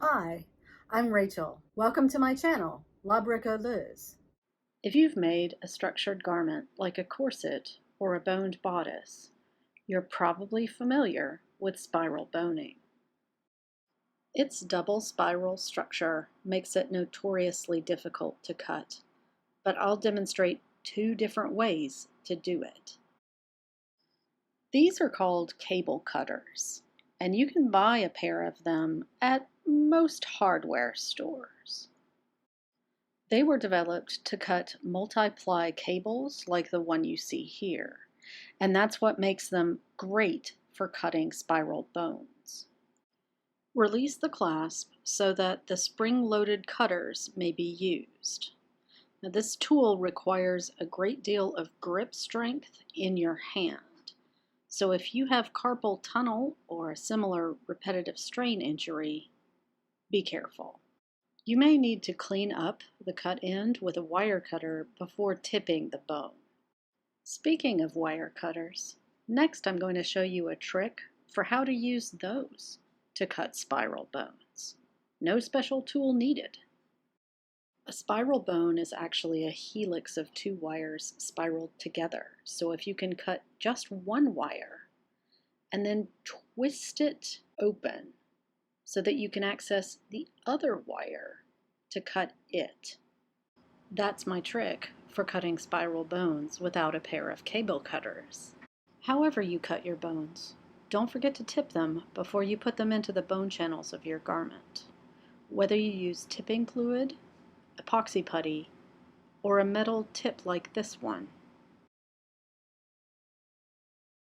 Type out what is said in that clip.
Hi, I'm Rachel. Welcome to my channel, La Bricoleuse. If you've made a structured garment like a corset or a boned bodice, you're probably familiar with spiral boning. Its double spiral structure makes it notoriously difficult to cut, but I'll demonstrate two different ways to do it. These are called cable cutters, and you can buy a pair of them at most hardware stores. They were developed to cut multi-ply cables like the one you see here, and that's what makes them great for cutting spiral bones. Release the clasp so that the spring-loaded cutters may be used. Now, this tool requires a great deal of grip strength in your hand, so if you have carpal tunnel or a similar repetitive strain injury, be careful. You may need to clean up the cut end with a wire cutter before tipping the bone. Speaking of wire cutters, next I'm going to show you a trick for how to use those to cut spiral bones. No special tool needed. A spiral bone is actually a helix of two wires spiraled together, so if you can cut just one wire and then twist it open so that you can access the other wire to cut it. That's my trick for cutting spiral bones without a pair of cable cutters. However you cut your bones, don't forget to tip them before you put them into the bone channels of your garment. Whether you use tipping fluid, epoxy putty, or a metal tip like this one,